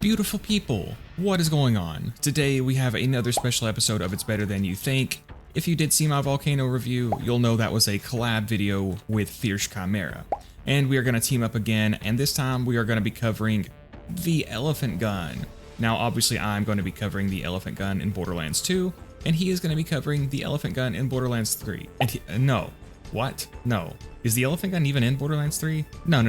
Beautiful people, what is going on? Today we have another special episode of It's Better Than You Think. If you did see my volcano review, you'll know that was a collab video with Fierce Chimera. And we are going to team up again, and this time we are going to be covering the elephant gun. Now obviously I'm going to be covering the elephant gun in Borderlands 2, and he is going to be covering the elephant gun in Borderlands 3. And no. What? No. Is the elephant gun even in Borderlands 3? No.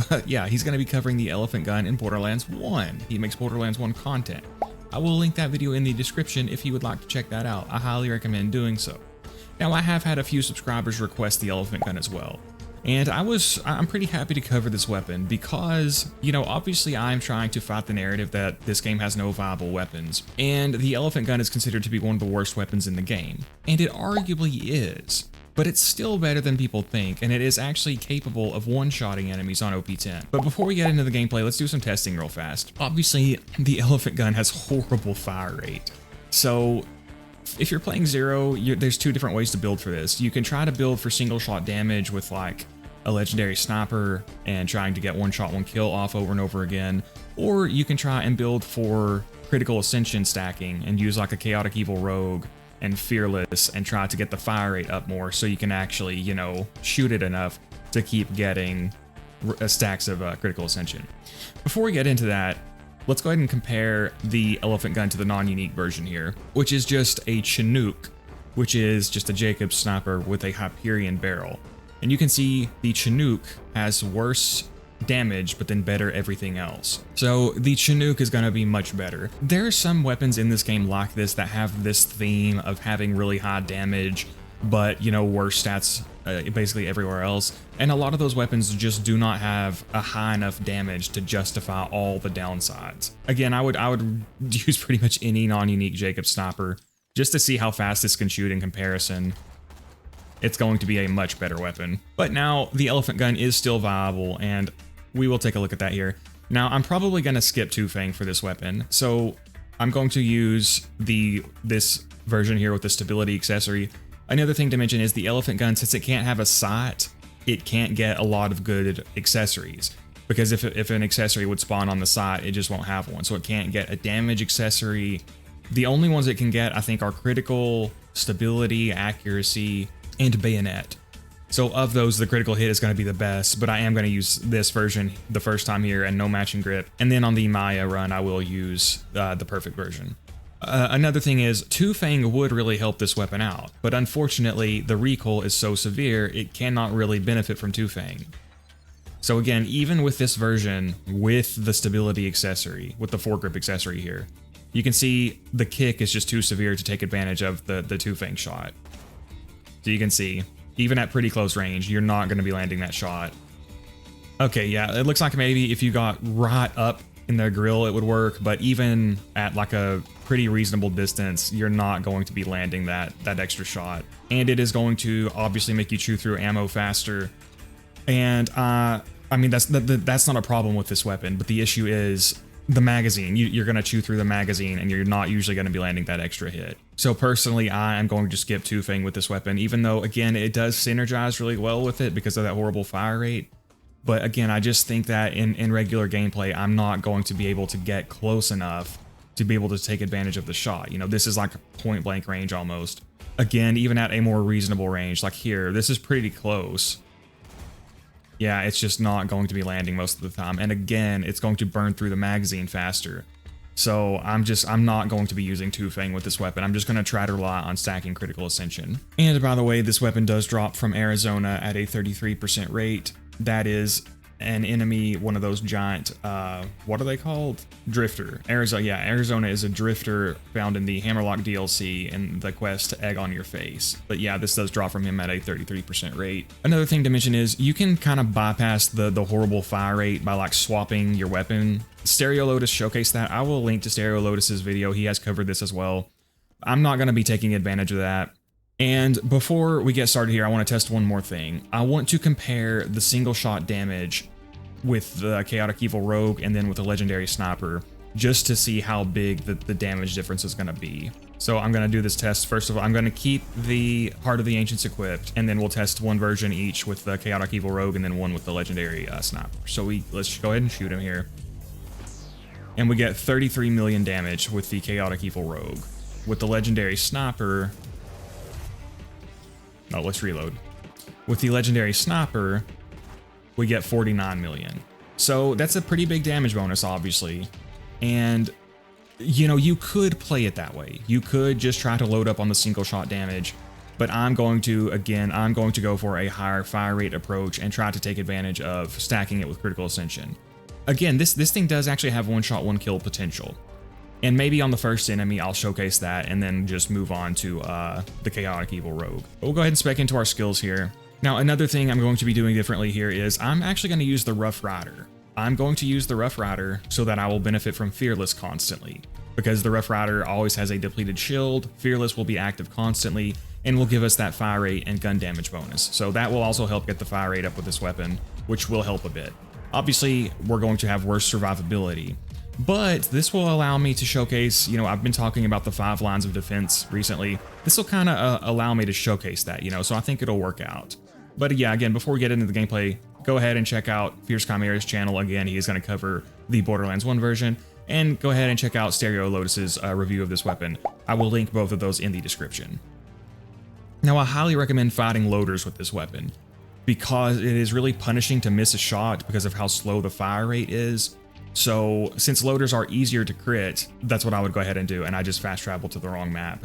But yeah, he's going to be covering the elephant gun in Borderlands 1. He makes Borderlands 1 content. I will link that video in the description if you would like to check that out. I highly recommend doing so. Now, I have had a few subscribers request the elephant gun as well. And I'm pretty happy to cover this weapon because, you know, obviously I'm trying to fight the narrative that this game has no viable weapons. And the elephant gun is considered to be one of the worst weapons in the game. And it arguably is. But it's still better than people think, and it is actually capable of one-shotting enemies on OP10. But before we get into the gameplay, let's do some testing real fast. Obviously, the elephant gun has horrible fire rate. So if you're playing Zero, there's two different ways to build for this. You can try to build for single-shot damage with like a legendary sniper and trying to get one-shot, one-kill off over and over again. Or you can try and build for critical ascension stacking and use like a chaotic evil rogue and fearless and try to get the fire rate up more so you can actually, you know, shoot it enough to keep getting stacks of critical ascension. Before we get into that, let's go ahead and compare the elephant gun to the non-unique version here, which is just a Chinook, which is just a Jakobs Sniper with a Hyperion barrel. And you can see the Chinook has worse damage, but then better everything else. So the Chinook is going to be much better. There are some weapons in this game like this that have this theme of having really high damage, but, you know, worse stats basically everywhere else. And a lot of those weapons just do not have a high enough damage to justify all the downsides. Again, I would use pretty much any non-unique Jakobs Sniper just to see how fast this can shoot in comparison. It's going to be a much better weapon. But now the elephant gun is still viable, and we will take a look at that here. Now, I'm probably going to skip Tw0 Fang for this weapon, so I'm going to use this version here with the stability accessory. Another thing to mention is the elephant gun, since it can't have a sight, it can't get a lot of good accessories. Because if an accessory would spawn on the sight, it just won't have one. So it can't get a damage accessory. The only ones it can get, I think, are critical, stability, accuracy, and bayonet. So of those, the critical hit is going to be the best, but I am going to use this version the first time here and no matching grip. And then on the Maya run, I will use the perfect version. Another thing is, Tw0 Fang would really help this weapon out, but unfortunately, the recoil is so severe, it cannot really benefit from Tw0 Fang. So again, even with this version, with the stability accessory, with the foregrip accessory here, you can see the kick is just too severe to take advantage of the Tw0 Fang shot. So you can see, even at pretty close range, you're not going to be landing that shot. Okay, yeah, it looks like maybe if you got right up in their grill, it would work, but even at like a pretty reasonable distance, you're not going to be landing that extra shot. And it is going to obviously make you chew through ammo faster. And I mean, that's not a problem with this weapon, but the issue is the magazine. You're going to chew through the magazine, and you're not usually going to be landing that extra hit. So personally, I am going to skip Tw0 Fang with this weapon, even though, again, it does synergize really well with it because of that horrible fire rate. But again, I just think that in regular gameplay, I'm not going to be able to get close enough to be able to take advantage of the shot. You know, this is like a point blank range almost. Again, even at a more reasonable range, like here, this is pretty close. Yeah, it's just not going to be landing most of the time. And again, it's going to burn through the magazine faster. So I'm not going to be using Tw0 Fang with this weapon. I'm just going to try to rely on stacking critical ascension. And by the way, this weapon does drop from Arizona at a 33% rate. That is an enemy, one of those giant, what are they called? Drifter. Arizona is a drifter found in the Hammerlock DLC in the quest to egg on your face. But yeah, this does drop from him at a 33% rate. Another thing to mention is you can kind of bypass the horrible fire rate by like swapping your weapon. Stereo Lotus showcased that. I will link to Stereo Lotus's video. He has covered this as well. I'm not going to be taking advantage of that. And before we get started here, I want to test one more thing. I want to compare the single shot damage with the Chaotic Evil Rogue and then with the Legendary Sniper, just to see how big the damage difference is going to be. So I'm going to do this test. First of all, I'm going to keep the Heart of the Ancients equipped, and then we'll test one version each with the Chaotic Evil Rogue and then one with the Legendary Sniper. So let's go ahead and shoot him here. and we get 33 million damage with the Chaotic Evil Rogue. With the Legendary Sniper... Oh, let's reload. With the Legendary Sniper, we get 49 million. So that's a pretty big damage bonus, obviously. And, you know, you could play it that way. You could just try to load up on the single shot damage. But I'm going to, again, I'm going to go for a higher fire rate approach and try to take advantage of stacking it with Critical Ascension. Again, this thing does actually have one shot, one kill potential. And maybe on the first enemy, I'll showcase that and then just move on to the Chaotic Evil Rogue. But we'll go ahead and spec into our skills here. Now, another thing I'm going to be doing differently here is I'm actually going to use the Rough Rider. I'm going to use the Rough Rider so that I will benefit from Fearless constantly. Because the Rough Rider always has a depleted shield, Fearless will be active constantly, and will give us that fire rate and gun damage bonus. So that will also help get the fire rate up with this weapon, which will help a bit. Obviously, we're going to have worse survivability, but this will allow me to showcase, you know, I've been talking about the 5 lines of defense recently. This will kind of allow me to showcase that, you know, so I think it'll work out. But yeah, again, before we get into the gameplay, go ahead and check out Fierce Chimera's channel. Again, he is going to cover the Borderlands 1 version, and go ahead and check out Stereo Lotus's review of this weapon. I will link both of those in the description. Now, I highly recommend fighting loaders with this weapon because it is really punishing to miss a shot because of how slow the fire rate is. So since loaders are easier to crit, that's what I would go ahead and do, and I just fast travel to the wrong map.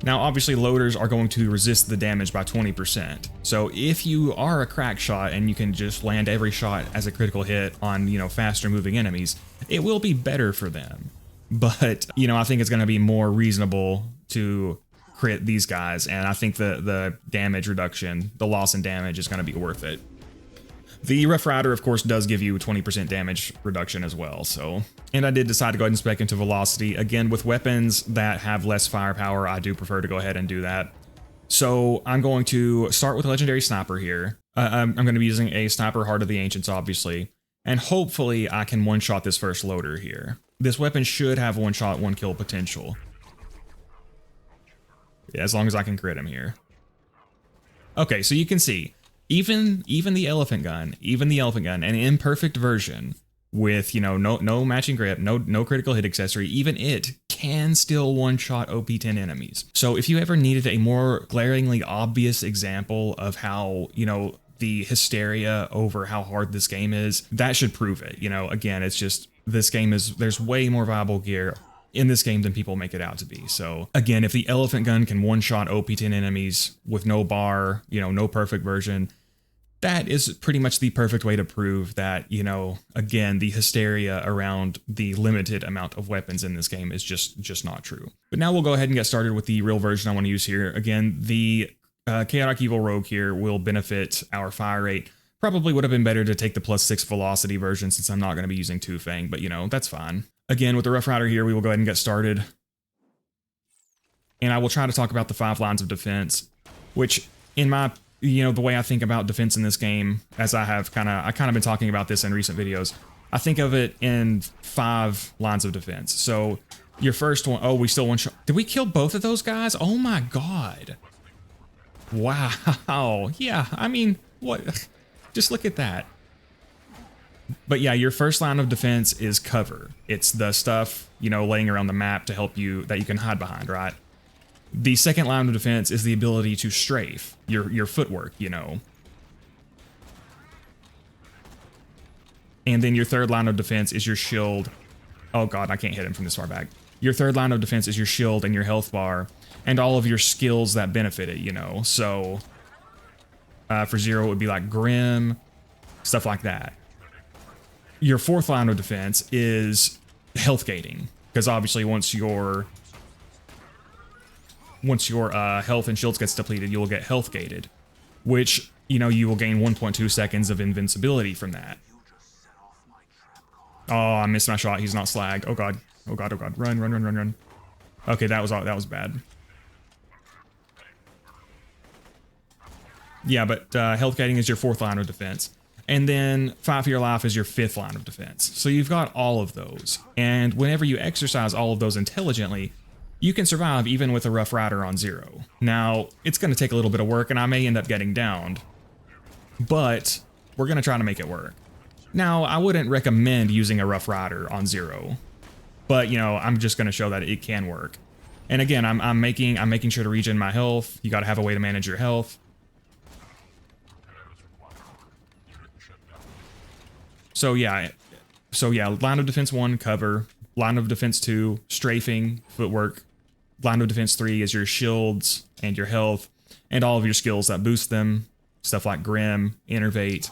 Now, obviously, loaders are going to resist the damage by 20%. So if you are a crack shot and you can just land every shot as a critical hit on, you know, faster moving enemies, it will be better for them. But, you know, I think it's going to be more reasonable to crit these guys, and I think the damage reduction, the loss in damage, is going to be worth it. The Rough Rider, of course, does give you 20% damage reduction as well, so... And I did decide to go ahead and spec into Velocity. Again, with weapons that have less firepower, I do prefer to go ahead and do that. So I'm going to start with a Legendary Sniper here. I'm going to be using a Sniper Heart of the Ancients, obviously. And hopefully I can one-shot this first loader here. This weapon should have one-shot, one-kill potential. Yeah, as long as I can crit him here. Okay, so you can see... Even the elephant gun, an imperfect version with, you know, no matching grip, no critical hit accessory, even it can still one-shot OP10 enemies. So if you ever needed a more glaringly obvious example of how, you know, the hysteria over how hard this game is, that should prove it. You know, again, it's just, this game is, there's way more viable gear in this game than people make it out to be. So again, if the elephant gun can one-shot OP10 enemies with no bar, you know, no perfect version, that is pretty much the perfect way to prove that, you know, again, the hysteria around the limited amount of weapons in this game is just not true. But now we'll go ahead and get started with the real version I want to use here. Again, the Chaotic Evil Rogue here will benefit our fire rate. Probably would have been better to take the +6 velocity version since I'm not going to be using Tw0 Fang, but you know, that's fine. Again, with the Rough Rider here, we will go ahead and get started. And I will try to talk about the 5 lines of defense, which in my, you know, the way I think about defense in this game, as I kind of been talking about this in recent videos, I think of it in 5 lines of defense. So your first one, oh, we still one shot. Did we kill both of those guys? Oh my God. Wow. Yeah, I mean, what? Just look at that. But yeah, your first line of defense is cover. It's the stuff, you know, laying around the map to help you, that you can hide behind, right? The second line of defense is the ability to strafe, your footwork, you know. And then your third line of defense is your shield. Oh God, I can't hit him from this far back. Your third line of defense is your shield and your health bar, and all of your skills that benefit it, you know. So for Zero, it would be like Grim, stuff like that. Your fourth line of defense is health gating, because obviously once your health and shields gets depleted, you will get health gated, which, you know, you will gain 1.2 seconds of invincibility from that. Oh, I missed my shot. He's not slagged. Oh God. Oh God. Oh God. Run, run, run, run, run. Okay, that was bad. Yeah, but health gating is your fourth line of defense. And then 5 for your life is your fifth line of defense. So you've got all of those. And whenever you exercise all of those intelligently, you can survive even with a Rough Rider on 0. Now, it's going to take a little bit of work, and I may end up getting downed, but we're going to try to make it work. Now, I wouldn't recommend using a Rough Rider on 0. but you know, I'm just going to show that it can work. And again, I'm making sure to regen my health. You got to have a way to manage your health. So yeah, line of defense 1, cover. Line of defense 2, strafing, footwork. Line of defense 3 is your shields and your health and all of your skills that boost them. Stuff like Grim, Innervate.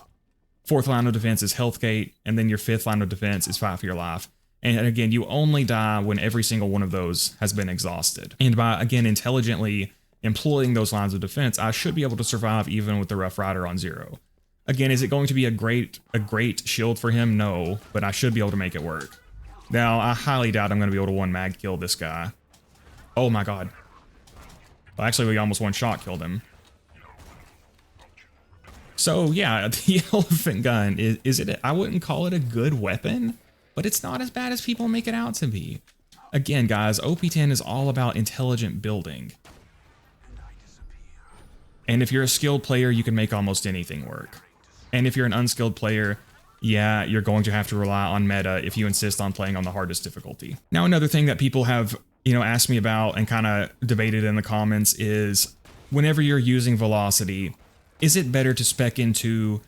4th line of defense is Health Gate, and then your 5th line of defense is Fight for Your Life. And again, you only die when every single one of those has been exhausted. And by, again, intelligently employing those lines of defense, I should be able to survive even with the Rough Rider on 0. Again, is it going to be a great shield for him? No, but I should be able to make it work. Now, I highly doubt I'm going to be able to one mag kill this guy. Oh my god. Well, actually, we almost one shot killed him. So yeah, the elephant gun, is it? I wouldn't call it a good weapon, but it's not as bad as people make it out to be. Again, guys, OP10 is all about intelligent building. And if you're a skilled player, you can make almost anything work. And if you're an unskilled player, yeah, you're going to have to rely on meta if you insist on playing on the hardest difficulty. Now, another thing that people have, you know, asked me about and kind of debated in the comments is whenever you're using velocity, is it better to spec into,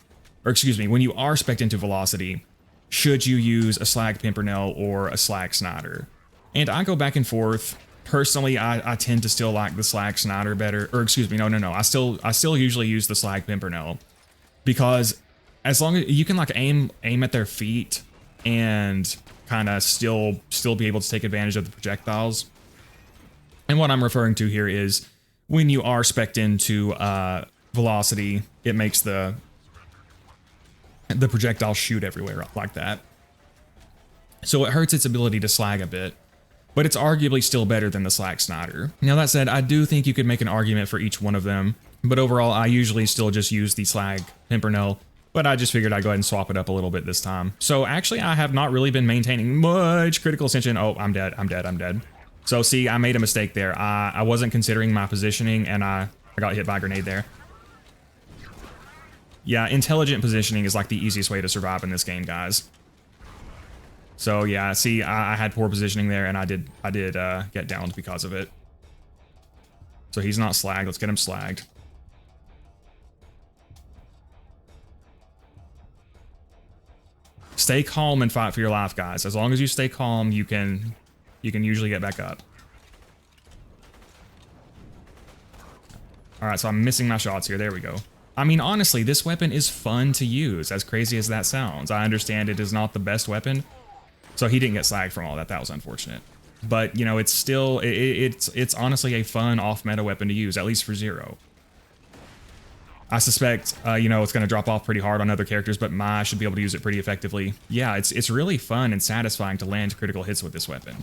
or excuse me, when you are spec'd into velocity, should you use a slag pimpernel or a slag snider? And I go back and forth. Personally, I tend to still like the slag snider better, or excuse me, no. I still usually use the slag pimpernel because as long as you can like aim at their feet and kind of still be able to take advantage of the projectiles. And what I'm referring to here is when you are spec'd into velocity, it makes the projectile shoot everywhere like that. So it hurts its ability to slag a bit, but it's arguably still better than the slag snider. Now that said, I do think you could make an argument for each one of them, but overall I usually still just use the slag pimpernel, but I just figured I'd go ahead and swap it up a little bit this time. So actually I have not really been maintaining much critical ascension. Oh, I'm dead. So see, I made a mistake there. I wasn't considering my positioning and I got hit by a grenade there. Yeah, intelligent positioning is like the easiest way to survive in this game, guys. So yeah, see, I had poor positioning there, and I did get downed because of it. So he's not slagged. Let's get him slagged. Stay calm and fight for your life, guys. As long as you stay calm, you can usually get back up. All right, so I'm missing my shots here. There we go. I mean, honestly, this weapon is fun to use, as crazy as that sounds. I understand it is not the best weapon, so he didn't get slagged from all that. That was unfortunate. But, you know, it's still, it's honestly a fun off-meta weapon to use, at least for 0. I suspect, you know, it's going to drop off pretty hard on other characters, but Mai should be able to use it pretty effectively. Yeah, it's really fun and satisfying to land critical hits with this weapon.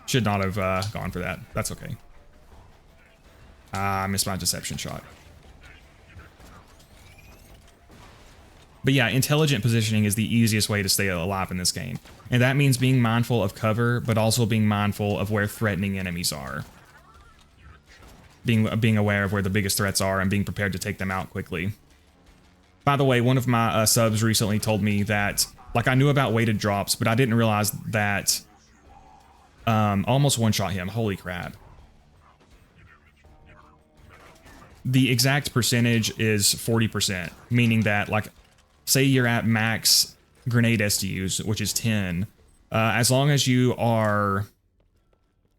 Should not have gone for that. That's okay. I missed my deception shot. But yeah, intelligent positioning is the easiest way to stay alive in this game. And that means being mindful of cover, but also being mindful of where threatening enemies are. Being aware of where the biggest threats are and being prepared to take them out quickly. By the way, one of my subs recently told me that, like, I knew about weighted drops, but I didn't realize that almost one-shot him. Holy crap. The exact percentage is 40%, meaning that, like, say you're at max grenade SDUs, which is 10, as long as you are,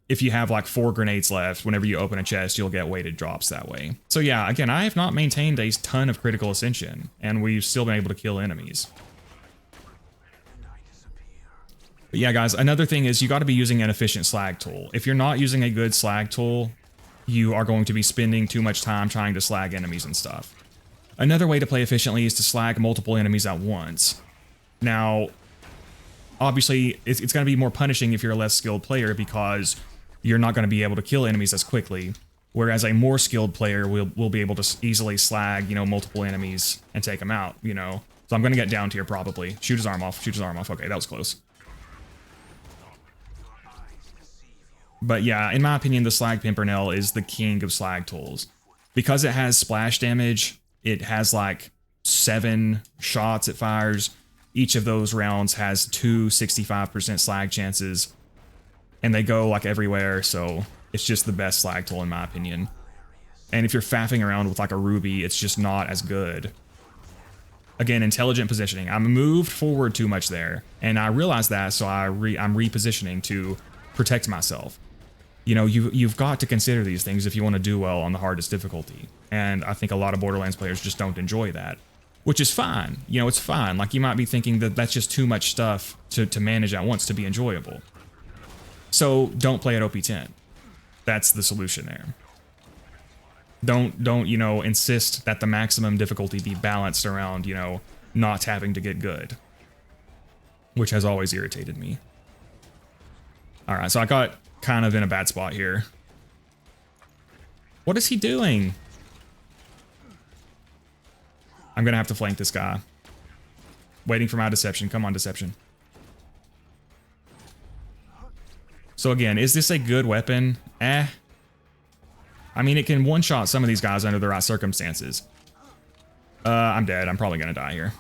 if you have like 4 grenades left, whenever you open a chest, you'll get weighted drops that way. So yeah, again, I have not maintained a ton of critical ascension, and we've still been able to kill enemies. But yeah, guys, another thing is you got to be using an efficient slag tool. If you're not using a good slag tool, you are going to be spending too much time trying to slag enemies and stuff. Another way to play efficiently is to slag multiple enemies at once. Now, obviously, it's going to be more punishing if you're a less skilled player because you're not going to be able to kill enemies as quickly, whereas a more skilled player will be able to easily slag, you know, multiple enemies and take them out, you know. So I'm going to get down tier probably. Shoot his arm off. Shoot his arm off. Okay, that was close. But yeah, in my opinion, the Slag Pimpernel is the king of slag tools. Because it has splash damage, it has like 7 shots it fires. Each of those rounds has two 65% slag chances, and they go like everywhere, so it's just the best slag tool in my opinion. And if you're faffing around with like a ruby, it's just not as good. Again, intelligent positioning. I moved forward too much there, and I realized that, so I'm repositioning to protect myself. You know, you've got to consider these things if you want to do well on the hardest difficulty. And I think a lot of Borderlands players just don't enjoy that, which is fine. You know, it's fine. Like, you might be thinking that that's just too much stuff to manage at once to be enjoyable. So don't play at OP10. That's the solution there. Don't, you know, insist that the maximum difficulty be balanced around, you know, not having to get good, which has always irritated me. All right, so I got kind of in a bad spot here. What is he doing? I'm gonna have to flank this guy. Waiting for my deception. Come on, deception. So again, is this a good weapon? Eh. I mean, it can one-shot some of these guys under the right circumstances. I'm dead. I'm probably gonna die here.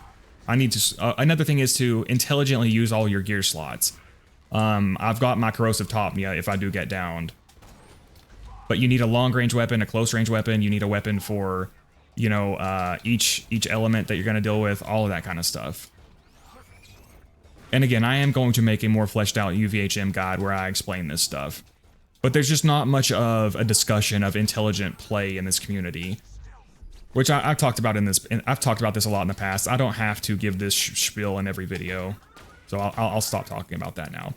I need to... another thing is to intelligently use all your gear slots. I've got my corrosive top, yeah, if I do get downed. But you need a long-range weapon, a close-range weapon. You need a weapon for, you know, each element that you're gonna deal with, all of that kind of stuff. And again, I am going to make a more fleshed-out UVHM guide where I explain this stuff. But there's just not much of a discussion of intelligent play in this community, which I've talked about in this. I've talked about this a lot in the past. I don't have to give this spiel in every video, so I'll stop talking about that now.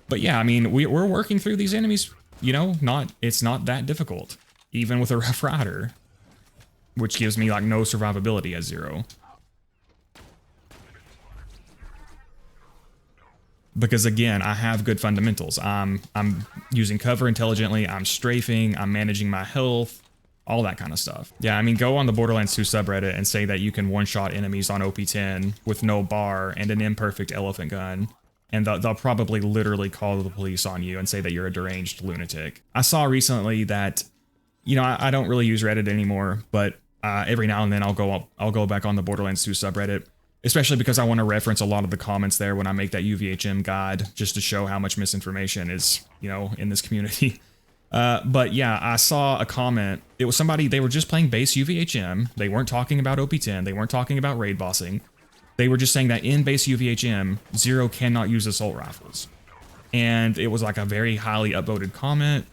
But yeah, I mean, we're working through these enemies. You know, it's not that difficult, even with a Rough Rider, which gives me like no survivability at 0. Because again, I have good fundamentals. I'm using cover intelligently, I'm strafing, I'm managing my health, all that kind of stuff. Yeah, I mean, go on the Borderlands 2 subreddit and say that you can one-shot enemies on OP10 with no bar and an imperfect elephant gun, and they'll probably literally call the police on you and say that you're a deranged lunatic. I saw recently that, you know, I don't really use Reddit anymore, but every now and then I'll go back on the Borderlands 2 subreddit, especially because I want to reference a lot of the comments there when I make that UVHM guide, just to show how much misinformation is, you know, in this community. But yeah, I saw a comment. It was somebody, they were just playing base UVHM. They weren't talking about OP10. They weren't talking about raid bossing. They were just saying that in base UVHM, 0 cannot use assault rifles. And it was like a very highly upvoted comment.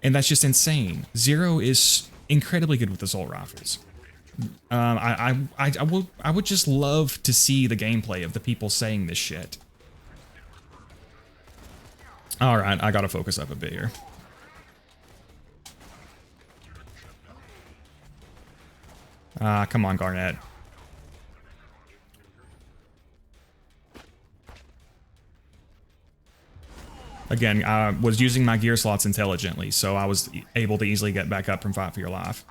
And that's just insane. 0 is incredibly good with assault rifles. I would just love to see the gameplay of the people saying this shit. Alright, I gotta focus up a bit here. Come on, Garnet. Again, I was using my gear slots intelligently, so I was able to easily get back up from Fight for Your Life.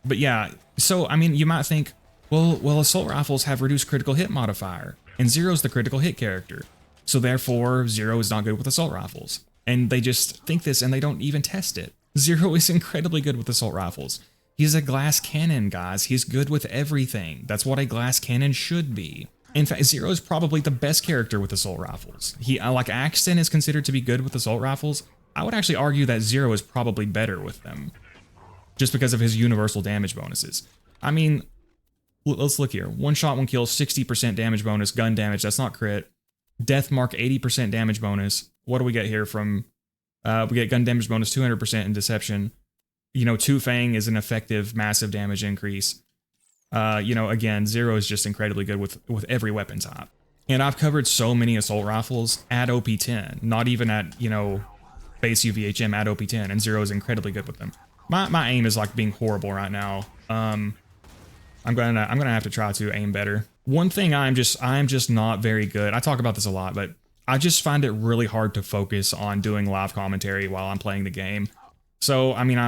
But yeah, so, I mean, you might think, well, assault rifles have reduced critical hit modifier, and 0's the critical hit character, so therefore 0 is not good with assault rifles. And they just think this and they don't even test it. 0 is incredibly good with assault rifles. He's a glass cannon, guys. He's good with everything. That's what a glass cannon should be. In fact, 0 is probably the best character with assault rifles. Like Axton is considered to be good with assault rifles. I would actually argue that 0 is probably better with them, just because of his universal damage bonuses. I mean, let's look here. One shot, one kill, 60% damage bonus, gun damage, that's not crit. Death mark, 80% damage bonus. What do we get here from, we get gun damage bonus, 200% in deception. You know, Tw0 Fang is an effective, massive damage increase. You know, again, 0 is just incredibly good with every weapon type. And I've covered so many assault rifles at OP10, not even at, you know, base UVHM at OP10, and 0 is incredibly good with them. My aim is like being horrible right now. I'm gonna have to try to aim better. One thing I'm just not very good. I talk about this a lot, but I just find it really hard to focus on doing live commentary while I'm playing the game. So, I mean,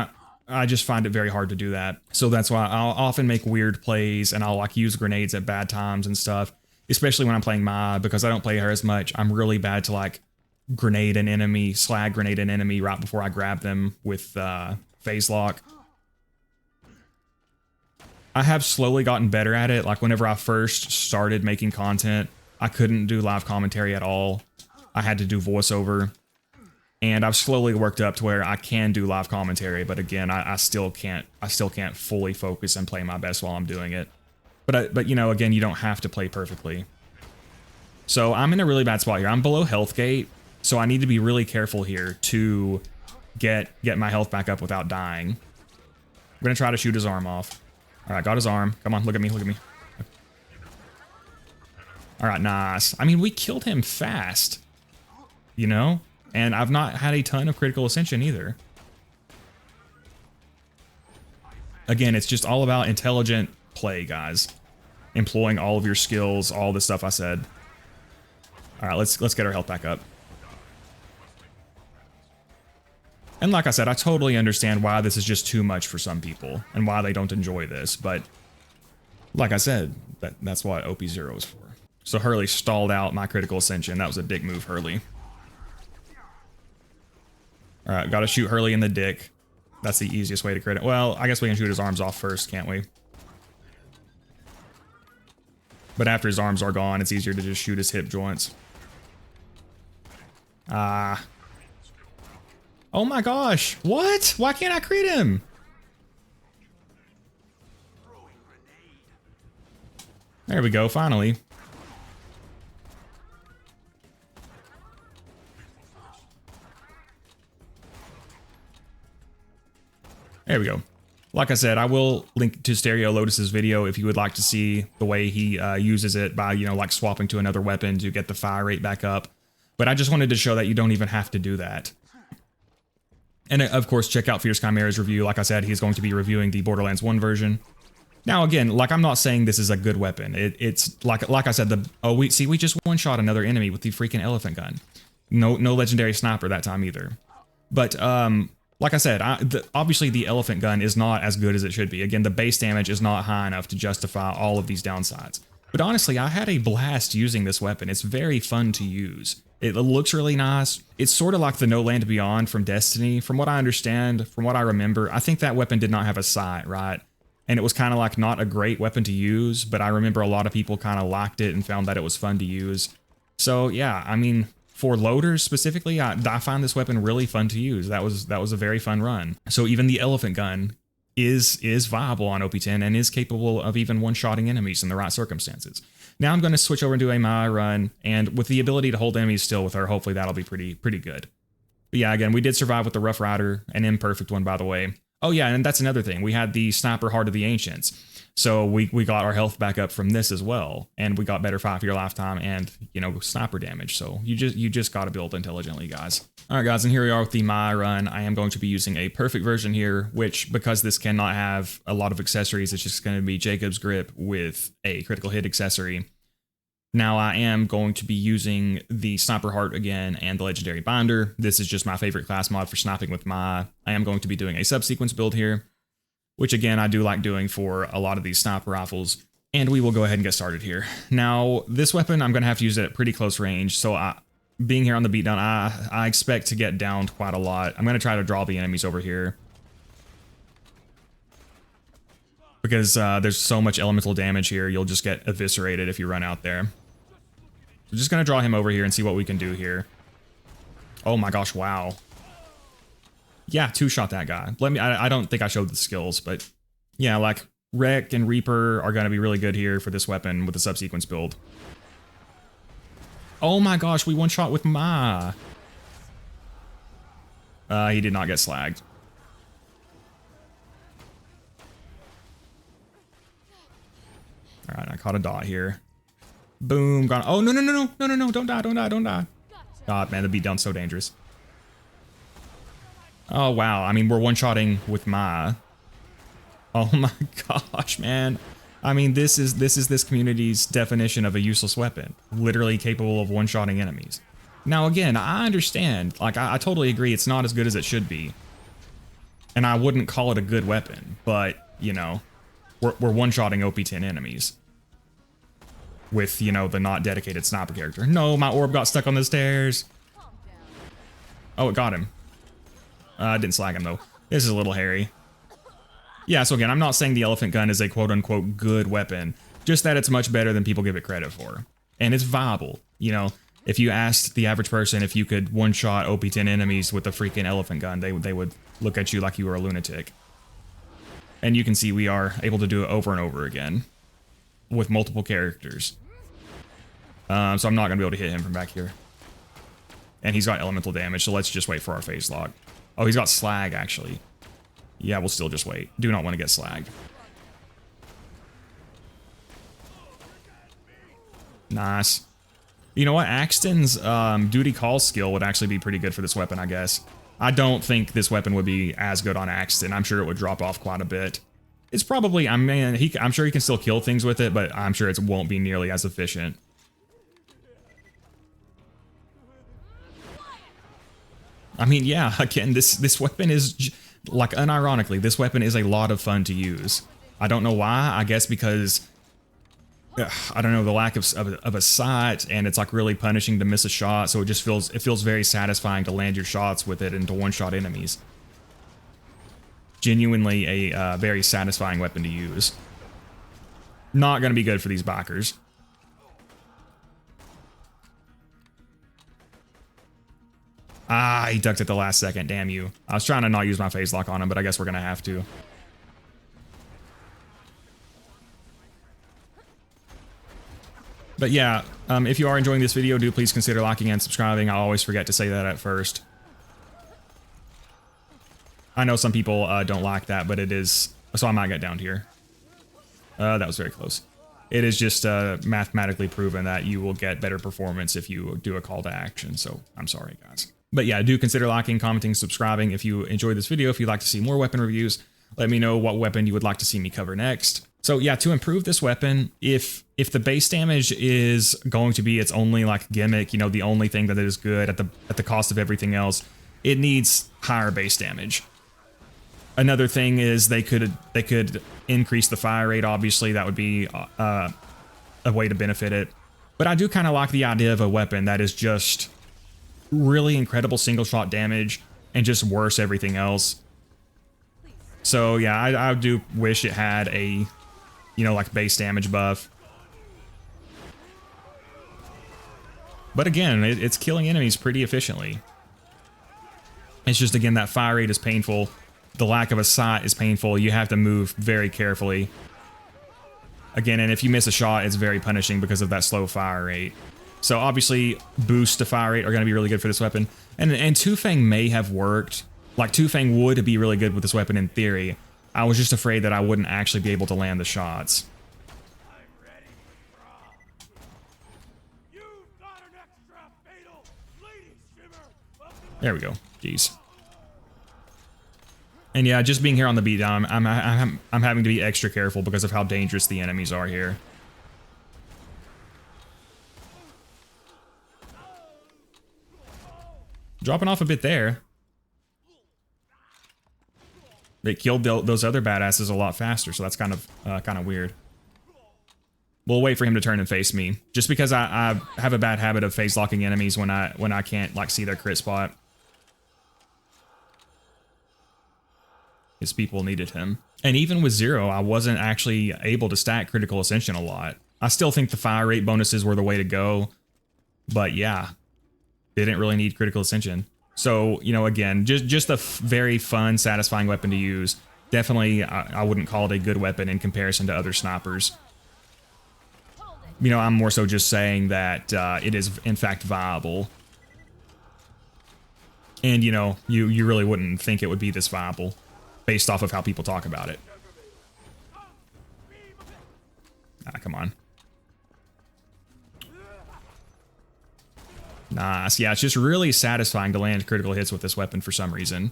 I just find it very hard to do that. So that's why I'll often make weird plays and I'll like use grenades at bad times and stuff, especially when I'm playing Mai, because I don't play her as much. I'm really bad to like grenade an enemy, slag grenade an enemy right before I grab them with phase lock. I have slowly gotten better at it. Like whenever I first started making content, I couldn't do live commentary at all. I had to do voiceover. And I've slowly worked up to where I can do live commentary, but again, I still can't fully focus and play my best while I'm doing it. But you know, again, you don't have to play perfectly. So I'm in a really bad spot here. I'm below health gate, so I need to be really careful here to get my health back up without dying. I'm gonna try to shoot his arm off. All right, got his arm. Come on, look at me, look at me. All right, nice. I mean, we killed him fast, you know? And I've not had a ton of critical ascension either. Again, it's just all about intelligent play, guys. Employing all of your skills, all the stuff I said. All right, let's get our health back up. And like I said, I totally understand why this is just too much for some people and why they don't enjoy this. But like I said, that's what OP0 is for. So Hurley stalled out my critical ascension. That was a dick move, Hurley. All right, gotta shoot Hurley in the dick. That's the easiest way to crit it. Well, I guess we can shoot his arms off first, can't we? But after his arms are gone, it's easier to just shoot his hip joints. Ah. Oh my gosh, what? Why can't I crit him? There we go, finally. There we go. Like I said, I will link to Stereo Lotus's video if you would like to see the way he uses it by, you know, like swapping to another weapon to get the fire rate back up. But I just wanted to show that you don't even have to do that. And of course, check out Fierce Chimera's review. Like I said, he's going to be reviewing the Borderlands 1 version. Now, again, like I'm not saying this is a good weapon. It's like I said, we just one-shot another enemy with the freaking elephant gun. No legendary sniper that time either. But like I said, obviously the elephant gun is not as good as it should be. Again, the base damage is not high enough to justify all of these downsides. But honestly, I had a blast using this weapon. It's very fun to use. It looks really nice. It's sort of like the No Land Beyond from Destiny. From what I understand, from what I remember, I think that weapon did not have a sight, right? And it was kind of like not a great weapon to use, but I remember a lot of people kind of liked it and found that it was fun to use. So yeah, I mean, for loaders specifically, I find this weapon really fun to use. That was a very fun run. So even the elephant gun is viable on OP10 and is capable of even one-shotting enemies in the right circumstances. Now I'm going to switch over and do a Mai run, and with the ability to hold enemies still with her, hopefully that'll be pretty good. But yeah, again, we did survive with the Rough Rider, an imperfect one, by the way. Oh yeah, and that's another thing. We had the Sniper Heart of the Ancients. So we got our health back up from this as well, and we got better 5-year lifetime and, you know, sniper damage. So you just got to build intelligently, guys. All right, guys, and here we are with the Mai run. I am going to be using a perfect version here, which, because this cannot have a lot of accessories, it's just going to be Jakobs grip with a critical hit accessory. Now I am going to be using the Sniper Heart again and the Legendary Binder. This is just my favorite class mod for sniping with Mai. I am going to be doing a subsequence build here, which again, I do like doing for a lot of these sniper rifles. And we will go ahead and get started here. Now, this weapon, I'm going to have to use it at pretty close range. So being here on the beatdown, I expect to get downed quite a lot. I'm going to try to draw the enemies over here, because there's so much elemental damage here, you'll just get eviscerated if you run out there. We're just going to draw him over here and see what we can do here. Oh my gosh, wow. Yeah, two-shot that guy. I don't think I showed the skills, but yeah, like Wreck and Reaper are going to be really good here for this weapon with the subsequence build. Oh my gosh, we one-shot with Mai. He did not get slagged. All right, I caught a dot here. Boom, gone. Oh, no, don't die. God, man, the beatdown's so dangerous. Oh, wow, I mean, we're one-shotting with Mai. Oh my gosh, man. I mean, this is this community's definition of a useless weapon. Literally capable of one-shotting enemies. Now, again, I understand. Like, I totally agree it's not as good as it should be. And I wouldn't call it a good weapon, but, you know, we're one-shotting OP10 enemies with, you know, the not dedicated sniper character. No, my orb got stuck on the stairs. Oh, it got him. I didn't slag him, though. This is a little hairy. Yeah, so again, I'm not saying the elephant gun is a quote-unquote good weapon, just that it's much better than people give it credit for. And it's viable. You know, if you asked the average person if you could one-shot OP10 enemies with a freaking elephant gun, they would look at you like you were a lunatic. And you can see we are able to do it over and over again with multiple characters. So I'm not going to be able to hit him from back here. And he's got elemental damage, so let's just wait for our phase lock. Oh, he's got slag, actually. Yeah, we'll still just wait. Do not want to get slagged. Nice. You know what? Axton's duty call skill would actually be pretty good for this weapon, I guess. I don't think this weapon would be as good on Axton. I'm sure it would drop off quite a bit. It's probably, I mean, I'm sure he can still kill things with it, but I'm sure it won't be nearly as efficient. I mean, yeah, again, this weapon is, like, unironically, this weapon is a lot of fun to use. I don't know why. I guess because, I don't know, the lack of a sight, and it's like really punishing to miss a shot, so it just feels very satisfying to land your shots with it and to one-shot enemies. Genuinely a very satisfying weapon to use. Not going to be good for these bikers. Ah, he ducked at the last second, damn you. I was trying to not use my phase lock on him, but I guess we're going to have to. But yeah, if you are enjoying this video, do please consider liking and subscribing. I always forget to say that at first. I know some people don't like that, but it is... So I might get down here. That was very close. It is just mathematically proven that you will get better performance if you do a call to action, so I'm sorry, guys. But yeah, do consider liking, commenting, subscribing if you enjoyed this video. If you'd like to see more weapon reviews, let me know what weapon you would like to see me cover next. So yeah, to improve this weapon, if the base damage is going to be its only like gimmick, you know, the only thing that is good at the cost of everything else, it needs higher base damage. Another thing is they could increase the fire rate. Obviously, that would be a way to benefit it. But I do kind of like the idea of a weapon that is just really incredible single shot damage and just worse everything else. So yeah, I do wish it had a, you know, like base damage buff. But again, it's killing enemies pretty efficiently. It's just, again, that fire rate is painful. The lack of a sight is painful. You have to move very carefully. Again, and if you miss a shot, it's very punishing because of that slow fire rate. So obviously, boosts to fire rate are going to be really good for this weapon. And Tw0 Fang may have worked. Like, Tw0 Fang would be really good with this weapon in theory. I was just afraid that I wouldn't actually be able to land the shots. There we go. Jeez. And yeah, just being here on the beatdown, I'm having to be extra careful because of how dangerous the enemies are here. Dropping off a bit there. They killed those other badasses a lot faster, so that's kind of weird. We'll wait for him to turn and face me, just because I have a bad habit of phase locking enemies when I can't like see their crit spot. His people needed him. And even with 0, I wasn't actually able to stack critical ascension a lot. I still think the fire rate bonuses were the way to go, but yeah, didn't really need critical ascension. So, you know, again, just a very fun, satisfying weapon to use. Definitely, I wouldn't call it a good weapon in comparison to other snipers. You know, I'm more so just saying that it is, in fact, viable. And, you know, you really wouldn't think it would be this viable based off of how people talk about it. Ah, come on. Nice. Yeah, it's just really satisfying to land critical hits with this weapon for some reason.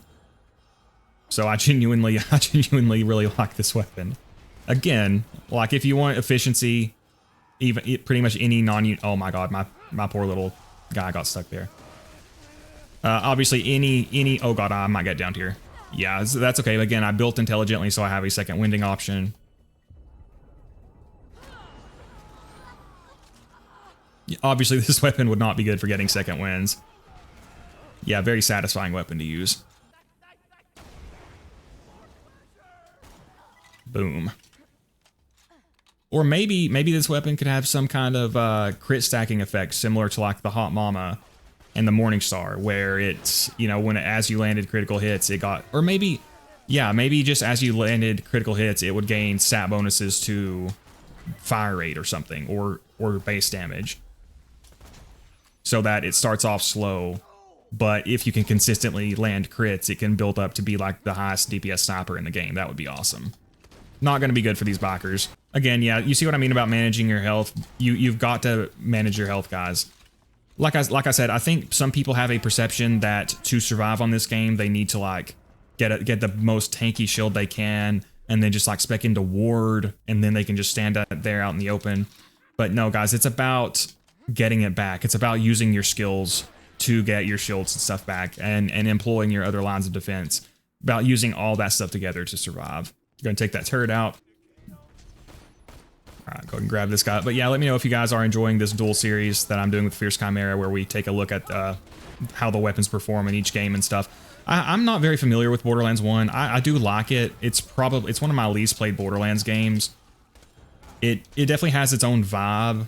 So I genuinely really like this weapon. Again, like if you want efficiency, even pretty much any oh my god, my poor little guy got stuck there. Obviously any oh god, I might get down here. Yeah, that's okay. Again, I built intelligently, so I have a second winding option. Obviously, this weapon would not be good for getting second wins. Yeah, very satisfying weapon to use. Boom. Or maybe this weapon could have some kind of crit stacking effect similar to like the Hot Mama and the Morningstar, where it's, you know, as you landed critical hits, it got, or maybe, yeah, maybe just as you landed critical hits, it would gain stat bonuses to fire rate or something, or base damage, so that it starts off slow, but if you can consistently land crits, it can build up to be like the highest DPS sniper in the game. That would be awesome. Not going to be good for these bikers. Again, yeah, you see what I mean about managing your health. You've got to manage your health, guys. Like I said, I think some people have a perception that to survive on this game, they need to like get the most tanky shield they can, and then just like spec into ward, and then they can just stand out there out in the open. But no, guys, it's about getting it back. It's about using your skills to get your shields and stuff back, and employing your other lines of defense. About using all that stuff together to survive. You're gonna take that turret out. All right, go ahead and grab this guy. But yeah, let me know if you guys are enjoying this duel series that I'm doing with Fierce Chimera, where we take a look at how the weapons perform in each game and stuff. I'm not very familiar with Borderlands 1. I do like it. It's one of my least played Borderlands games. It definitely has its own vibe,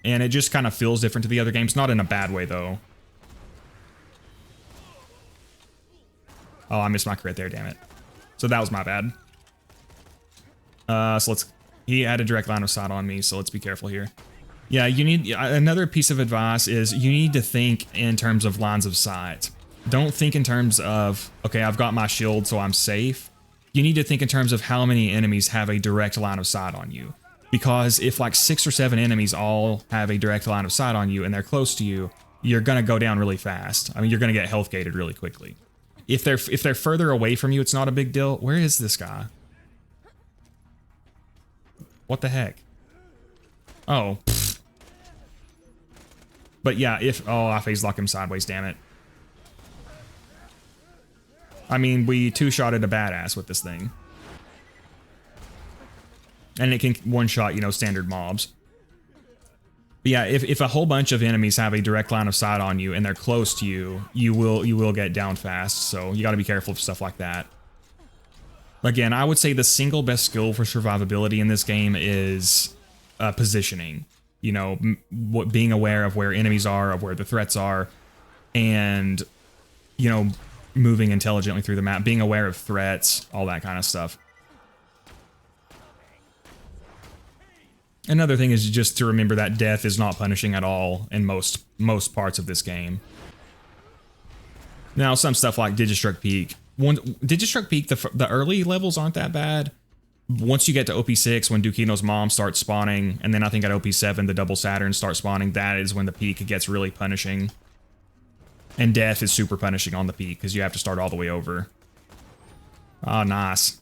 and it just kind of feels different to the other games. Not in a bad way though. Oh, I missed my crit there, damn it. So that was my bad. So he had a direct line of sight on me, so let's be careful here. Yeah, you need, another piece of advice is you need to think in terms of lines of sight. Don't think in terms of, okay, I've got my shield, so I'm safe. You need to think in terms of how many enemies have a direct line of sight on you. Because if like 6 or 7 enemies all have a direct line of sight on you and they're close to you, you're gonna go down really fast. I mean, you're gonna get health gated really quickly. If they're further away from you, it's not a big deal. Where is this guy? What the heck? Oh. Pfft. But yeah, I phase lock him sideways, damn it. I mean, we two-shotted a badass with this thing. And it can one-shot, you know, standard mobs. But yeah, if a whole bunch of enemies have a direct line of sight on you and they're close to you, you will get down fast. So you got to be careful of stuff like that. Again, I would say the single best skill for survivability in this game is positioning. You know, being aware of where enemies are, of where the threats are, and, you know, moving intelligently through the map, being aware of threats, all that kind of stuff. Another thing is just to remember that death is not punishing at all in most parts of this game. Now, some stuff like Digistruct Peak. Digistruct Peak, the early levels aren't that bad. Once you get to OP6, when Dukino's mom starts spawning, and then I think at OP7, the double Saturn starts spawning, that is when the peak gets really punishing. And death is super punishing on the peak, because you have to start all the way over. Oh, nice.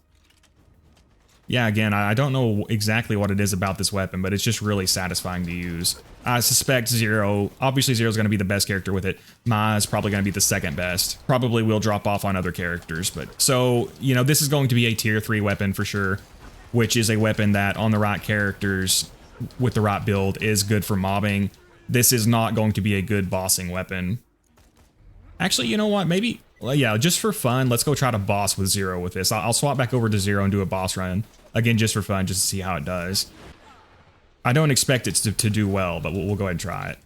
Yeah, again, I don't know exactly what it is about this weapon, but it's just really satisfying to use. I suspect Zero, obviously Zero's going to be the best character with it. Ma's probably going to be the second best. Probably will drop off on other characters, but... So, you know, this is going to be a tier 3 weapon for sure, which is a weapon that on the right characters with the right build is good for mobbing. This is not going to be a good bossing weapon. Actually, you know what? Maybe... Well, yeah, just for fun, let's go try to boss with Zero with this. I'll swap back over to Zero and do a boss run. Again, just for fun, just to see how it does. I don't expect it to do well, but we'll go ahead and try it.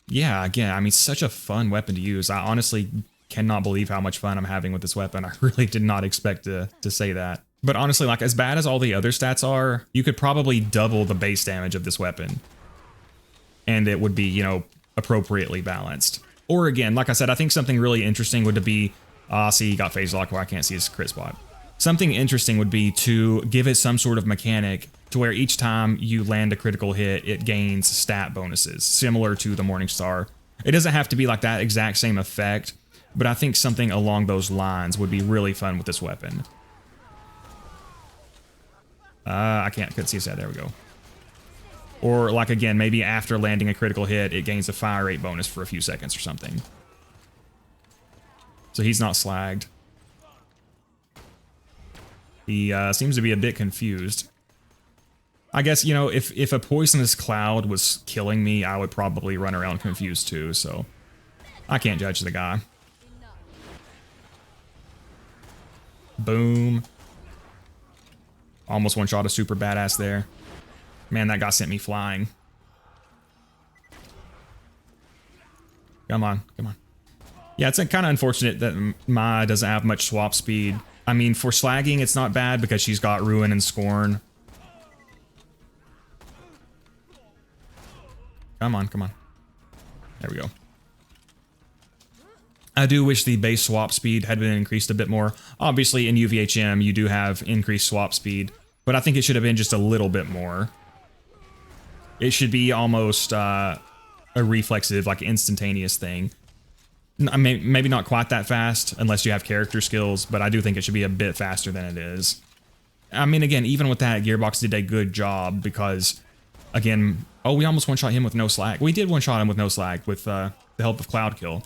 Yeah, again, I mean, such a fun weapon to use. I honestly cannot believe how much fun I'm having with this weapon. I really did not expect to say that. But honestly, like, as bad as all the other stats are, you could probably double the base damage of this weapon. And it would be, you know, appropriately balanced. Or again, like I said, I think something really interesting would be, see, he got phase lock where I can't see his crit spot. Something interesting would be to give it some sort of mechanic to where each time you land a critical hit, it gains stat bonuses, similar to the Morningstar. It doesn't have to be like that exact same effect, but I think something along those lines would be really fun with this weapon. Couldn't see his head, there we go. Or, like, again, maybe after landing a critical hit, it gains a fire rate bonus for a few seconds or something. So he's not slagged. He seems to be a bit confused. I guess, you know, if a poisonous cloud was killing me, I would probably run around confused too, so... I can't judge the guy. Boom. Almost one-shot a super badass there. Man, that guy sent me flying. Come on, come on. Yeah, it's kind of unfortunate that Maya doesn't have much swap speed. I mean, for slagging, it's not bad because she's got Ruin and Scorn. Come on, come on. There we go. I do wish the base swap speed had been increased a bit more. Obviously, in UVHM, you do have increased swap speed, but I think it should have been just a little bit more. It should be almost a reflexive, like instantaneous thing. Maybe not quite that fast, unless you have character skills, but I do think it should be a bit faster than it is. I mean, again, even with that, Gearbox did a good job because, again, oh, we almost one-shot him with no slag. We did one-shot him with no slag with the help of Cloud Kill.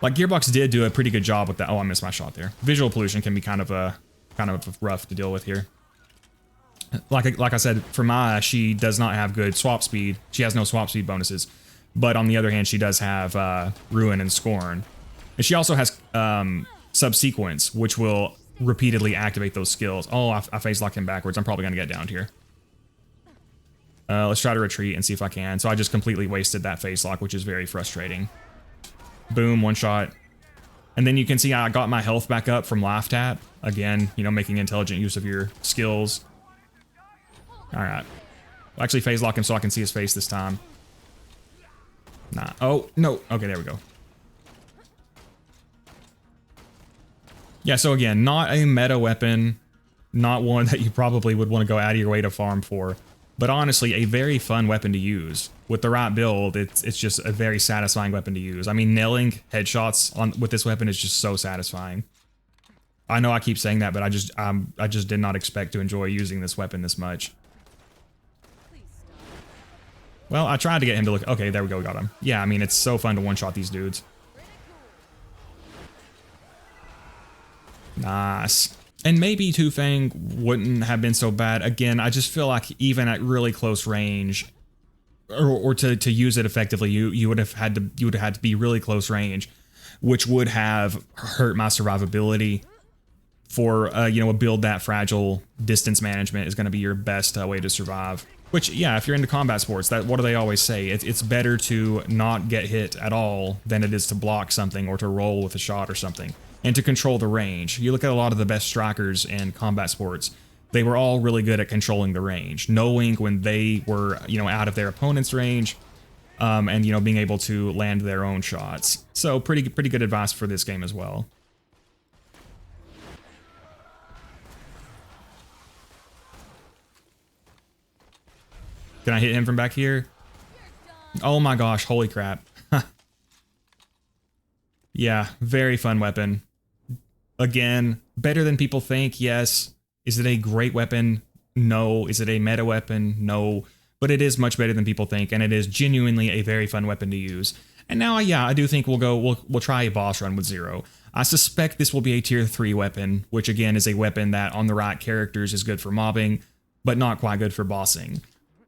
Like, Gearbox did do a pretty good job with that. Oh, I missed my shot there. Visual pollution can be kind of rough to deal with here. Like I said, for Maya, she does not have good swap speed. She has no swap speed bonuses. But on the other hand, she does have Ruin and Scorn. And she also has Subsequence, which will repeatedly activate those skills. Oh, I face locked him backwards. I'm probably going to get downed here. Let's try to retreat and see if I can. So I just completely wasted that face lock, which is very frustrating. Boom, one shot. And then you can see I got my health back up from Laugh Tap. Again, you know, making intelligent use of your skills. All right. I'll actually phase lock him so I can see his face this time. Nah. Oh, no. Okay, there we go. Yeah, so again, not a meta weapon. Not one that you probably would want to go out of your way to farm for. But honestly, a very fun weapon to use. With the right build, it's just a very satisfying weapon to use. I mean, nailing headshots with this weapon is just so satisfying. I know I keep saying that, but I just did not expect to enjoy using this weapon this much. Well, I tried to get him to look... Okay, there we go, we got him. Yeah, I mean, it's so fun to one-shot these dudes. Nice. And maybe Tw0 Fang wouldn't have been so bad. Again, I just feel like even at really close range, or to use it effectively, you would have had to be really close range, which would have hurt my survivability. For you know, a build that fragile, distance management is going to be your best way to survive. Which, yeah, if you're into combat sports, what do they always say? It's better to not get hit at all than it is to block something or to roll with a shot or something. And to control the range. You look at a lot of the best strikers in combat sports, they were all really good at controlling the range. Knowing when they were, you know, out of their opponent's range, and, you know, being able to land their own shots. So pretty good advice for this game as well. Can I hit him from back here? Oh my gosh, holy crap. Yeah, very fun weapon. Again, better than people think, yes. Is it a great weapon? No. Is it a meta weapon? No. But it is much better than people think, and it is genuinely a very fun weapon to use. And now, yeah, I do think we'll try a boss run with Zero. I suspect this will be a tier 3 weapon, which again is a weapon that on the right characters is good for mobbing, but not quite good for bossing.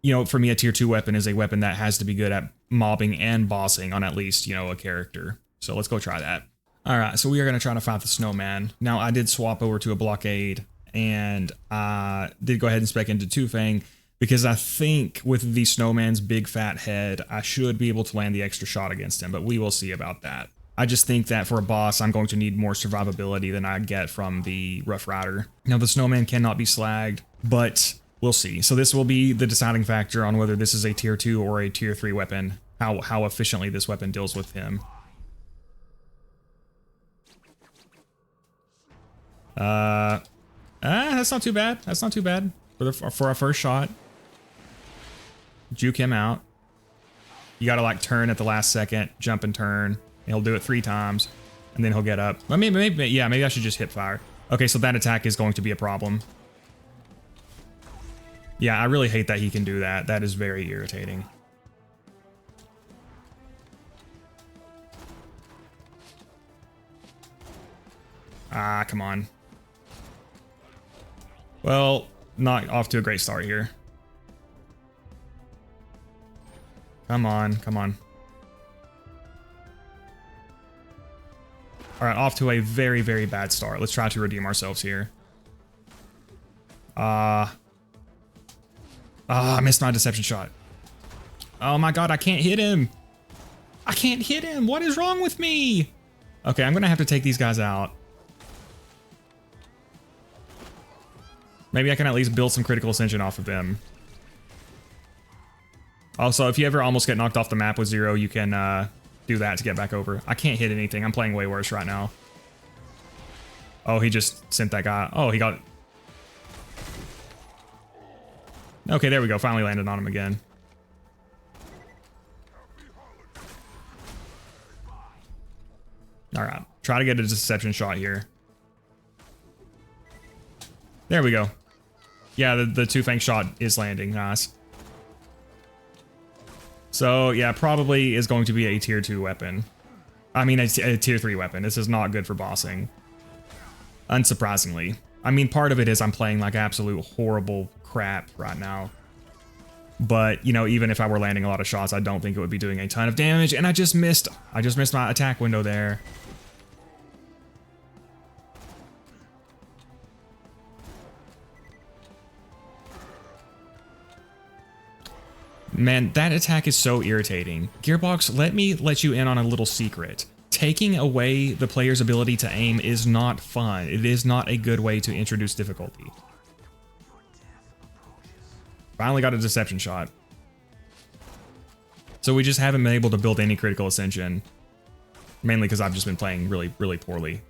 You know, for me, a tier 2 weapon is a weapon that has to be good at mobbing and bossing on at least, you know, a character. So let's go try that. All right, so we are going to try to fight the Snowman. Now, I did swap over to a blockade, and I did go ahead and spec into Tw0 Fang, because I think with the Snowman's big fat head, I should be able to land the extra shot against him, but we will see about that. I just think that for a boss, I'm going to need more survivability than I get from the Rough Rider. Now, the Snowman cannot be slagged, but we'll see. So this will be the deciding factor on whether this is a tier 2 or a tier 3 weapon, how efficiently this weapon deals with him. That's not too bad. That's not too bad for our first shot. Juke him out. You gotta like turn at the last second, jump and turn. He'll do it 3 times, and then he'll get up. Well, maybe I should just hip fire. Okay, so that attack is going to be a problem. Yeah, I really hate that he can do that. That is very irritating. Ah, come on. Well, not off to a great start here. Come on, come on. All right, off to a very, very bad start. Let's try to redeem ourselves here. I missed my deception shot. Oh my god, I can't hit him. I can't hit him. What is wrong with me? Okay, I'm gonna have to take these guys out. Maybe I can at least build some critical ascension off of them. Also, if you ever almost get knocked off the map with 0, you can do that to get back over. I can't hit anything. I'm playing way worse right now. Oh, he just sent that guy. Oh, he got... Okay, there we go. Finally landed on him again. All right. Try to get a deception shot here. There we go. Yeah, the 2 Fang shot is landing. Nice. So, yeah, probably is going to be a tier 2 weapon. I mean, a tier 3 weapon. This is not good for bossing. Unsurprisingly. I mean, part of it is I'm playing like absolute horrible crap right now. But, you know, even if I were landing a lot of shots, I don't think it would be doing a ton of damage. And I just missed my attack window there. Man, that attack is so irritating. Gearbox, let me let you in on a little secret. Taking away the player's ability to aim is not fun. It is not a good way to introduce difficulty. Finally got a deception shot. So we just haven't been able to build any critical ascension. Mainly because I've just been playing really, really poorly.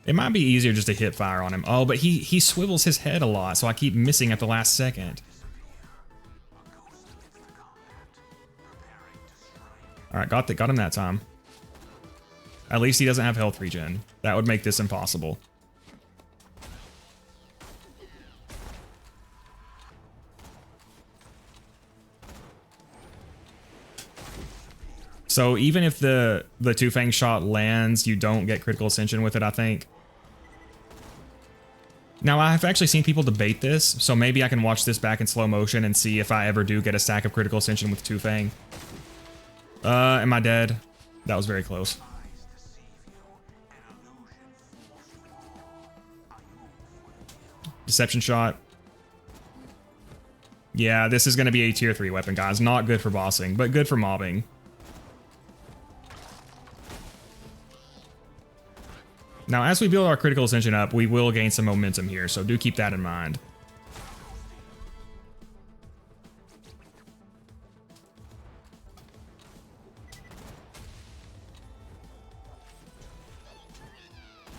It might be easier just to hip fire on him. Oh, but he swivels his head a lot, so I keep missing at the last second. Alright, got him that time. At least he doesn't have health regen. That would make this impossible. So even if the 2 Fang shot lands, you don't get critical ascension with it, I think. Now, I've actually seen people debate this, so maybe I can watch this back in slow motion and see if I ever do get a stack of critical ascension with 2 Fang. Am I dead? That was very close. Deception shot. Yeah, this is going to be a tier 3 weapon, guys. Not good for bossing, but good for mobbing. Now, as we build our critical ascension up, we will gain some momentum here, so do keep that in mind.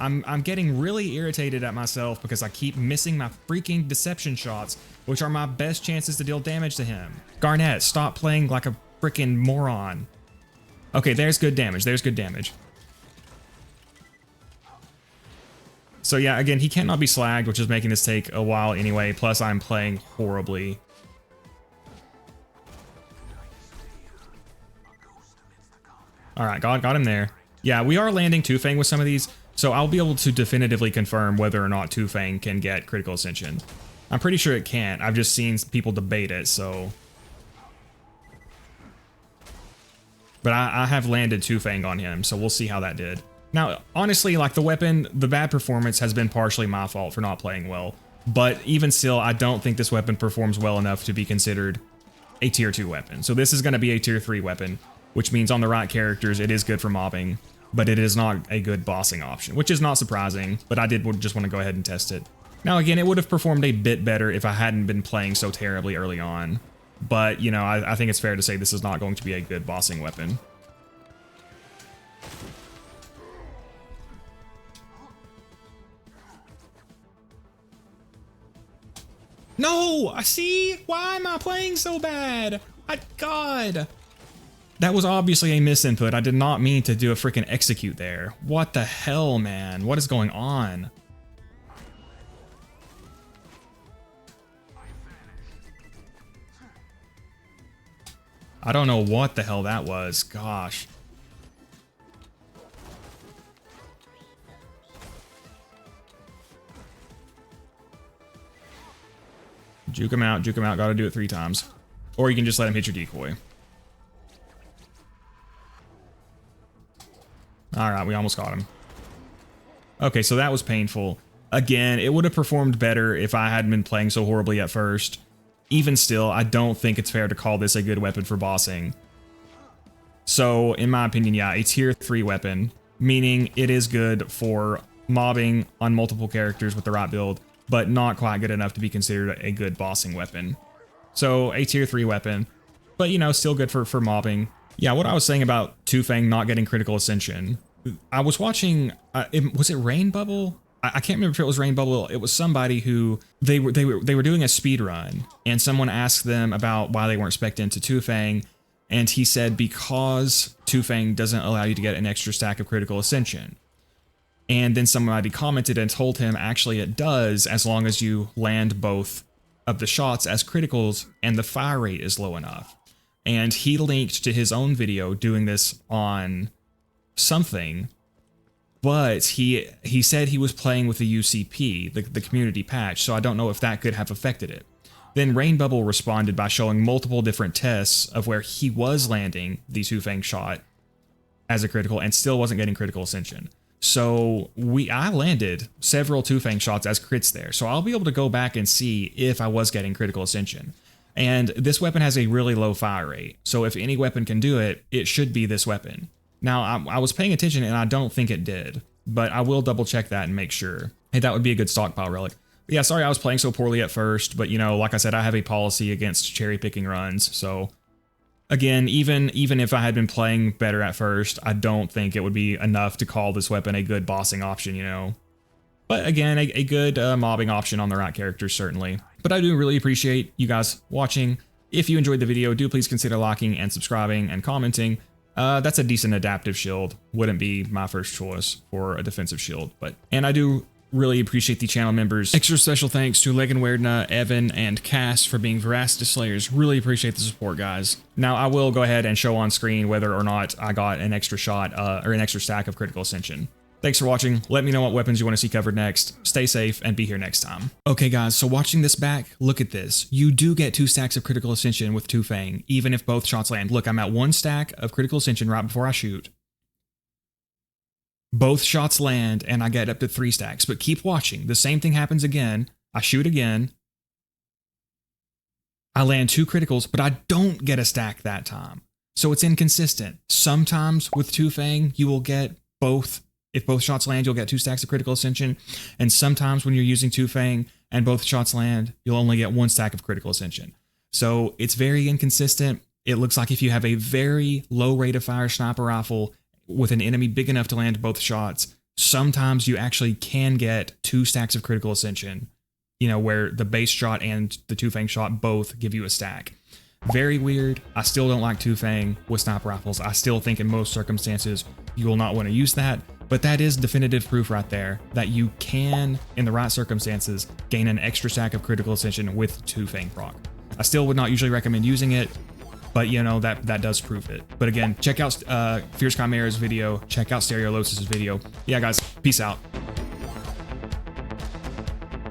I'm getting really irritated at myself because I keep missing my freaking deception shots, which are my best chances to deal damage to him. Garnet, stop playing like a freaking moron. Okay, there's good damage. There's good damage. So yeah, again, he cannot be slagged, which is making this take a while anyway, plus I'm playing horribly. Alright, got him there. Yeah, we are landing 2 Fang with some of these, so I'll be able to definitively confirm whether or not 2 Fang can get critical ascension. I'm pretty sure it can't. I've just seen people debate it, so... But I have landed 2 Fang on him, so we'll see how that did. Now, honestly, like the weapon, the bad performance has been partially my fault for not playing well. But even still, I don't think this weapon performs well enough to be considered a tier 2 weapon. So this is going to be a tier 3 weapon, which means on the right characters, it is good for mobbing, but it is not a good bossing option, which is not surprising, but I did just want to go ahead and test it. Now, again, it would have performed a bit better if I hadn't been playing so terribly early on. But, you know, I think it's fair to say this is not going to be a good bossing weapon. No! I see! Why am I playing so bad? God! That was obviously a misinput. I did not mean to do a freaking execute there. What the hell, man? What is going on? I don't know what the hell that was. Gosh. Juke him out, gotta do it 3 times. Or you can just let him hit your decoy. Alright, we almost got him. Okay, so that was painful. Again, it would have performed better if I hadn't been playing so horribly at first. Even still, I don't think it's fair to call this a good weapon for bossing. So, in my opinion, yeah, a tier 3 weapon, meaning it is good for mobbing on multiple characters with the right build, but not quite good enough to be considered a good bossing weapon. So, a tier 3 weapon, but you know, still good for mobbing. Yeah, what I was saying about 2 Fang not getting critical ascension, I was watching, was it Rain Bubble? I can't remember if it was Rain Bubble. It was somebody who they were doing a speed run, and someone asked them about why they weren't spec'd into 2 Fang, and he said because 2 Fang doesn't allow you to get an extra stack of critical ascension. And then somebody commented and told him actually it does, as long as you land both of the shots as criticals and the fire rate is low enough. And he linked to his own video doing this on something, but he said he was playing with the UCP, the community patch, so I don't know if that could have affected it. Then Rain Bubble responded by showing multiple different tests of where he was landing the 2 Fang shot as a critical and still wasn't getting critical ascension. So I landed several 2 Fang shots as crits there, so I'll be able to go back and see if I was getting critical ascension. And this weapon has a really low fire rate, so if any weapon can do it, it should be this weapon. Now, I was paying attention and I don't think it did, but I will double check that and make sure. Hey, that would be a good stockpile relic. But yeah, sorry I was playing so poorly at first, but you know, like I said, I have a policy against cherry picking runs, so again, even if I had been playing better at first, I don't think it would be enough to call this weapon a good bossing option, you know. But again, a good mobbing option on the right characters, certainly. But I do really appreciate you guys watching. If you enjoyed the video, do please consider liking and subscribing and commenting. That's a decent adaptive shield. Wouldn't be my first choice for a defensive shield, and I do really appreciate the channel members. Extra special thanks to Legenwerdna, Evan, and Cass for being Veracity Slayers. Really appreciate the support, guys. Now, I will go ahead and show on screen whether or not I got an extra shot or an extra stack of critical ascension. Thanks for watching. Let me know what weapons you want to see covered next. Stay safe and be here next time. Okay, guys, so watching this back, look at this. You do get 2 stacks of critical ascension with 2 Fang, even if both shots land. Look, I'm at 1 stack of critical ascension right before I shoot. Both shots land, and I get up to 3 stacks. But keep watching. The same thing happens again. I shoot again. I land 2 criticals, but I don't get a stack that time. So it's inconsistent. Sometimes with 2 Fang, you will get both. If both shots land, you'll get 2 stacks of critical ascension. And sometimes when you're using 2 Fang and both shots land, you'll only get 1 stack of critical ascension. So it's very inconsistent. It looks like if you have a very low rate of fire sniper rifle with an enemy big enough to land both shots, sometimes you actually can get 2 stacks of critical ascension, you know, where the base shot and the 2 Fang shot both give you a stack. Very weird. I still don't like 2 Fang with sniper rifles. I still think in most circumstances you will not want to use that, but that is definitive proof right there that you can, in the right circumstances, gain an extra stack of critical ascension with 2 Fang proc. I still would not usually recommend using it, but you know, that does prove it. But again, check out Fierce Chimera's video, check out Stereolosis's video. Yeah, guys, peace out.